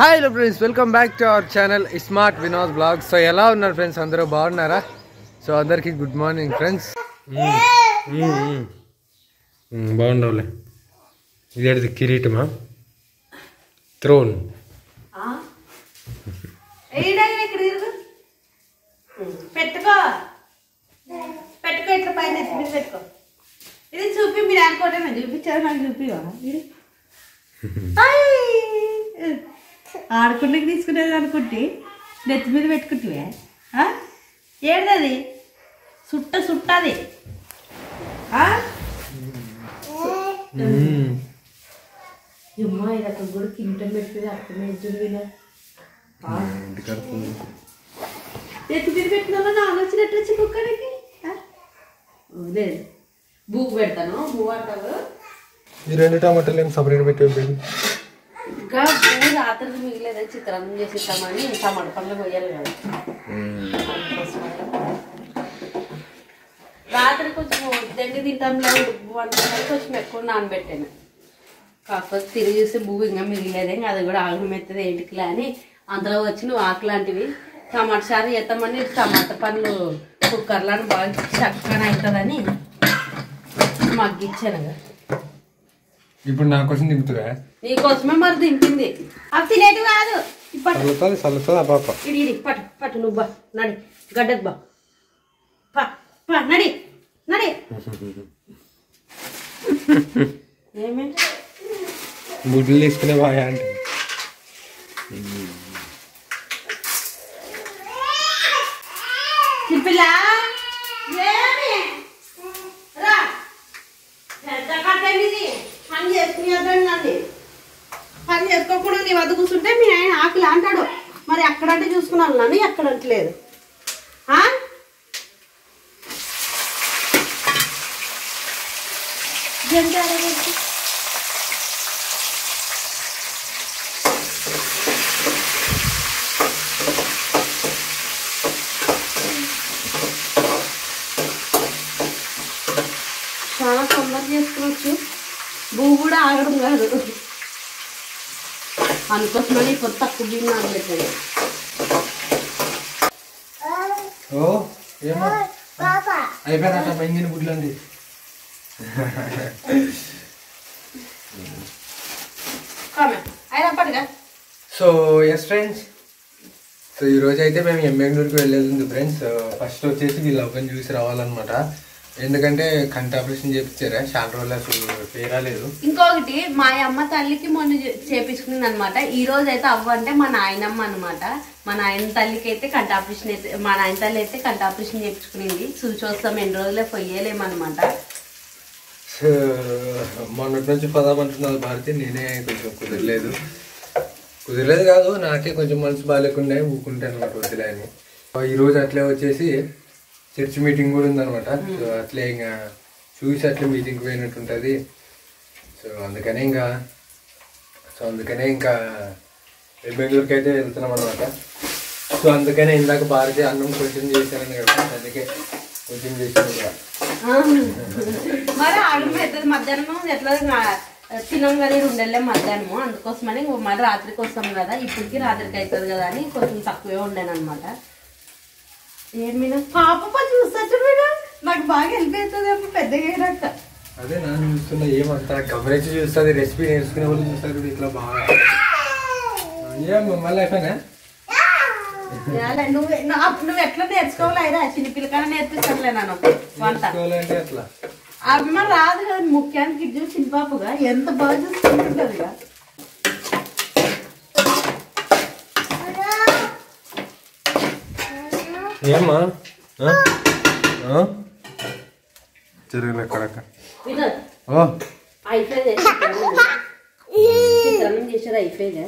Hi hello friends, welcome back to our channel smart Vinod blog. So ఎలా ఉన్నారు friends? అందరూ బాగున్నారా? సో అందరికీ గుడ్ మార్నింగ్ ఫ్రెండ్స్. బాగుండవులే. ఇదేది కిరీటమా? త్రోన్. పెట్టుకో పెట్టుకో, ఇట్లా పైన పెట్టుకో. ఇది చూపి, మీరు అనుకోవటం చూపించారు, నాకు చూపివా? ఆడుకుంటే తీసుకునేది అనుకుంటే నెత్తి మీద పెట్టుకుంటే ఏంటది? సుట్టది. అమ్మా, ఇది అక్కడ కూడా కింటం పెట్టేది అర్థమే చూడవిలా. నెత్తి మీద పెట్టినా నా ఆలోచనట్టు వచ్చి కుక్కడికి లేదు. బుక్ పెడతాను, బువ్వ అంటావు. ఈ రెండు టమాటాలు ఏం సపరేట్ పెట్టి ఇంకా పువ్వు రాత్రి మిగిలేదు, చిత్రాన్నం చేసి ఇస్తామని టమాటా పండ్లు పోయాలి కదా. రాత్రి కొంచెం దెంగి తింటాంలో వండుకొని కొంచెం ఎక్కువ నానబెట్టాను. కాకపోతే తిరిగి చూస్తే పువ్వు ఇంకా మిగిలేదే, అది కూడా ఆకులు మెత్తది ఏంటికిలే అని అందులో వచ్చి నువ్వు ఆకు లాంటివి టమాటా చారు చేస్తామని టమాటా పండ్లు కుక్కర్లో బాగా చక్కగా అవుతుందని మగ్గిచ్చాను కదా. ఇప్పుడు నా కోసం దింపుతుందా? నీకోసమే మరి దింపింది. అవి తినేటివి కాదు. ఇడి పట్టు పట్టు, నువ్వు బా నడి గడ్డకు బా నడి నడి. ఏమేంటి గుడ్లు తీసుకునే బాగా అంటే పిల్ల పని చేసుకోకుండా నీ వద్ద కూర్చుంటే మీ ఆయన ఆకలి అంటాడు. మరి ఎక్కడంటే చూసుకున్నాను నన్ను, ఎక్కడంటలేదు. చాలా తొందర చేసుకోవచ్చు, భూమి కూడా ఆగడం కాదు. అందుకోసమని ఇప్పుడు తక్కువ బియ్యం నానబెట్టాను. అయిపోయినట్ట మెంగిన గుడ్లు అండి. సో ఎస్ ఫ్రెండ్స్, సో ఈరోజు అయితే మేము ఎమ్మెగనూరుకి వెళ్ళేది ఉంది ఫ్రెండ్స్. ఫస్ట్ వచ్చేసి వీళ్ళు అవ్వని చూసి రావాలన్నమాట. ఎందుకంటే కంటి ఆపరేషన్ చేయించారా, చాలా రోజులు అసలు పేరాలేదు. ఇంకొకటి మా అమ్మ తల్లికి మొన్న చేపించుకున్నది అనమాట. ఈ రోజు అయితే అవ్వ అంటే మా నాయనమ్మ అనమాట. మా నాయన తల్లికి అయితే కంటి ఆపరేషన్ అయితే, మా నాయన తల్లి అయితే కంటి ఆపరేషన్ చేయించుకునింది. చూసొస్తాం, ఎన్ని రోజులే పొయ్యలేమన్నమాట. మొన్నటి నుంచి పదామంటున్నది భారతి. నేనే కొంచెం కుదరలేదు కాదు, నాకే కొంచెం మనసు బాగాలేకుండా ఊకుంటాను అనమాట, వదిలే అని. ఈరోజు అట్లే వచ్చేసి చర్చ్ మీటింగ్ కూడా ఉందనమాట. సో అట్లే ఇంకా చూసి అట్లే మీటింగ్కి పోయినట్టు ఉంటుంది. సో అందుకనే ఇంకా బెంగళూరుకి అయితే వెళ్తున్నాం అనమాట. సో అందుకనే ఇందాక భారతి అన్నం కొంచెం చేశానని కదా, అందుకే కొంచెం చేసాను కదా. మరి ఆగడం అవుతుంది, మధ్యాహ్నం ఎట్లా తినం కదా, ఉండలే మధ్యాహ్నము. అందుకోసమని మరి రాత్రికి వస్తాం కదా, ఇప్పటికి రాత్రికి అవుతుంది కదా అని కొంచెం తక్కువే ఉండాను అనమాట. ఏమైనా పాప పని చూస్తూ మీరు నాకు బాగా హెల్ప్ అవుతుంది పెద్దగా అయినాక. అదే నేను చూస్తున్నా, ఏమంతా గమనించి చూస్తుంది. రెసిపీ నేర్చుకునే వాళ్ళు చూస్తారు ఇట్లా బాగా. మళ్ళీ అయిపోయినా నువ్వు ఎట్లా నేర్చుకోవాలి? అయినా చిన్నపిల్లకన్నా నేర్పిస్తానులే నన్ను వంట. అట్లా అమ్మ రాదు కదా, ముఖ్యానికి ఇడ్జు చిన్న పాపగా ఎంత బాగా చూసుకుంటుంది కదా. ఏమ్మా జరుగులే కడక అయిపోయింది, చిత్రాన్నం చేసేది అయిపోయింది.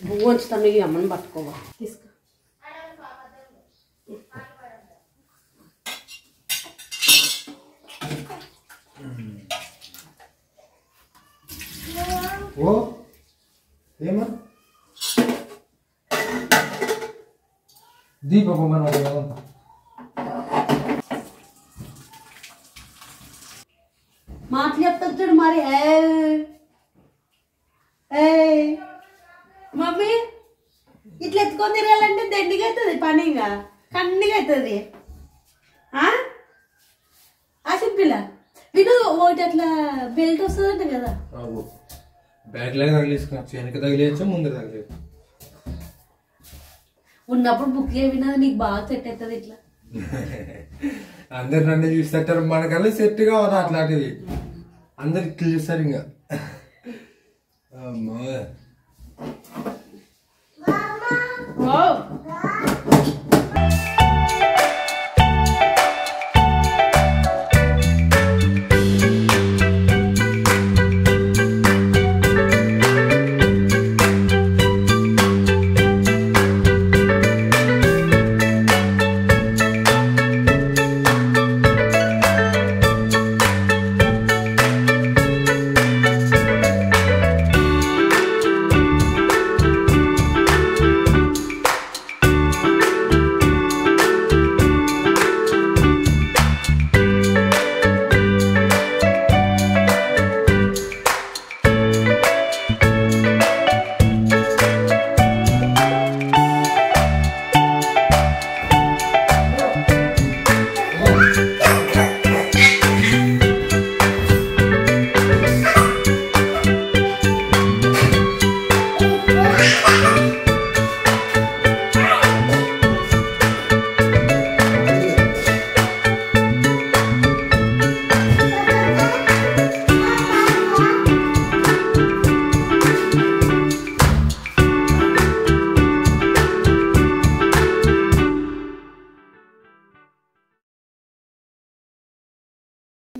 పువ్వు ఉంచుతాను, ఈ అమ్మని పట్టుకోవా. తీసుకో. ఓ ఏమా దీపం మాటలు చెప్తాడు మరి. మమ్మీ ఇట్లా ఎత్తుకొని తిరగాలంటే దండిగా అవుతుంది పని, ఇంకా కన్నిగా అవుతుంది. ఆశపిల్ల విను ఒకటి అట్లా బెల్ట్ వస్తుందంట కదా, బ్యాగ్ లాగా తగిలేసుకోవచ్చు, వెనక తగిలేయచ్చు, ముందు తగిలేయచ్చు. ఉన్నప్పుడు బుక్ వినా నీకు బాగా సెట్ అవుతుంది ఇట్లా. అందరు నన్ను చూస్తారు, మనకల్లా సెట్ కావాలి అట్లాంటివి. అందరు ఇట్లా చూస్తారు ఇంకా. అమ్మో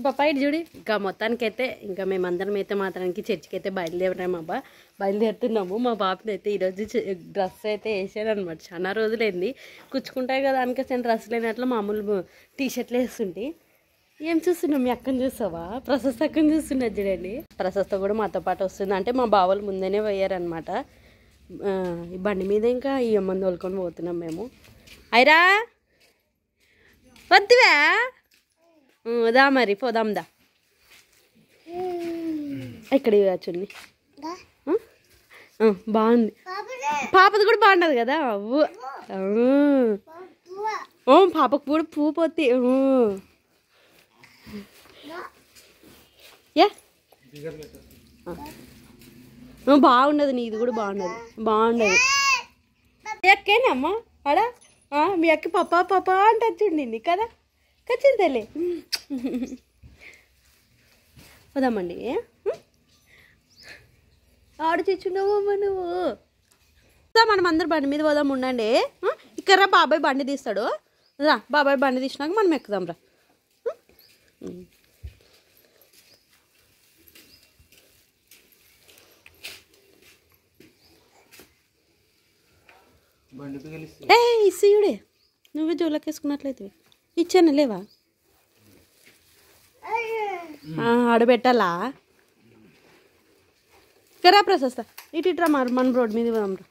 పాప ఇటు చూడి. ఇంకా మొత్తానికైతే ఇంకా మేమందరం అయితే మాత్రానికి చర్చికి అయితే బయలుదేరాము అబ్బా, బయలుదేరుతున్నాము. మా బాబుని అయితే ఈరోజు డ్రెస్ అయితే వేసాను అనమాట. చాలా రోజులైంది, కూర్చుకుంటాయి కదా దానికోసం డ్రెస్ లేనట్లు మామూలు టీషర్ట్లు వేస్తుంటే. ఏం చూస్తున్నావు, మీ అక్కని చూస్తావా? ప్రశస్త అక్కని చూస్తున్నది చూడండి. ప్రశస్త కూడా మాతో పాటు వస్తుంది, అంటే మా బావలు ముందేనే పోయారనమాట. ఈ బండి మీద ఇంకా ఈ అమ్మని తోలుకొని పోతున్నాం మేము. అయిరా వద్దువా, దా మరి పోదాం దా. ఇక్కడ చూడండి బాగుంది, పాపది కూడా బాగుండదు కదా. ఓ పాపకు కూడా పువ్వు పోతే బాగుండదు, నీది కూడా బాగుండదు, బాగుండదు. ఎక్కేనా అమ్మ అడా, మీ అక్క పప్పా పప్పా అంటే చూడండి కదా, ఖచ్చితంగా తల్లి. పోదామండి, ఆడు తెచ్చున్నావమ్మా నువ్వు. మనం అందరు బండి మీద పోదాం, ఉండండి. ఇక్కడ రా, బాబాయ్ బండి తీస్తాడు రా. బాబాయ్ బండి తీసినాక మనం ఎక్కుదాం రా. ఏ ఇసుడే, నువ్వే జోలోకి వేసుకున్నట్లయితే ఇచ్చాను లేవా, ఆడబెట్టాలా? కరా ప్రశస్త ఇటు ఇట్రా, మన రోడ్ మీద పోదాం రా.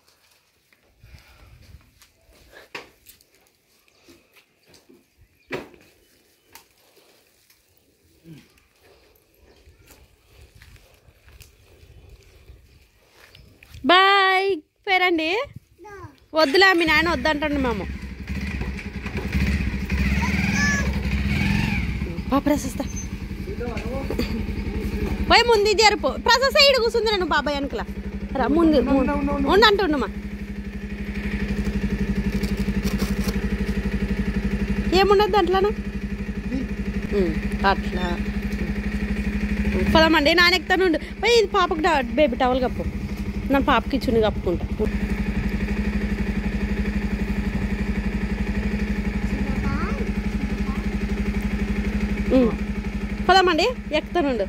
బాయ్ పేరండి. వద్దులే, మీ నాయన వద్దంటండి మేము. ప్రశస్త పోయి ముందు జరుపు. ప్రశస్త ఇడు కూర్చుంది నన్ను బాబాయ్ అనుకులా రా, ముందు ఉండు అంటుండమ్మా. ఏముండదు అట్లానా, అట్లా పదమండి. నాన్న ఎక్కుతానుండు పోయి. ఇది పాపకు బేబీ టవల్ కప్పు, నన్ను పాపకి చున్ని కప్పుకుంటా. పదమండి, ఎక్కుతానుండు.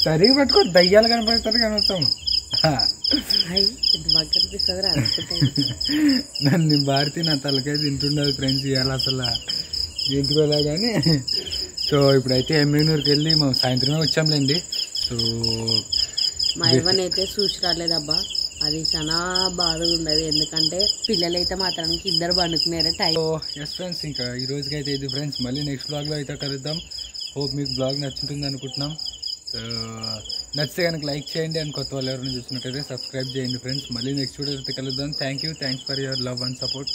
సరిగా పట్టుకో, దయ్యాలు కనపడతారు కనొస్తాము. నన్ను భారతి నా తలకాయ తింటుండదు ఫ్రెండ్స్, ఇవాళ అసలు ఏంటికోలే కానీ. సో ఇప్పుడైతే ఎమ్మెనూరుకి వెళ్ళి మేము సాయంత్రమే వచ్చాంలేండి. సో మా ఇవ్వని అయితే చూసి రాలేదబ్బా, అది చాలా బాధగా ఉండదు. ఎందుకంటే పిల్లలైతే మాత్రానికి ఇద్దరు పండుకునేరే టైం. సో ఎస్ ఫ్రెండ్స్, ఇంకా ఈ రోజుకైతే ఇది ఫ్రెండ్స్. మళ్ళీ నెక్స్ట్ బ్లాగ్లో అయితే కలుద్దాం. హోప్ మీకు బ్లాగ్ నచ్చుతుంది అనుకుంటున్నాం. సో నచ్చితే కనుక లైక్ చేయండి అండ్ కొత్త వాళ్ళు ఎవరైనా చూసినట్టయితే సబ్స్క్రైబ్ చేయండి ఫ్రెండ్స్. మళ్ళీ నెక్స్ట్ వీడియో అయితే కలుద్దాం. Thanks for your love and support.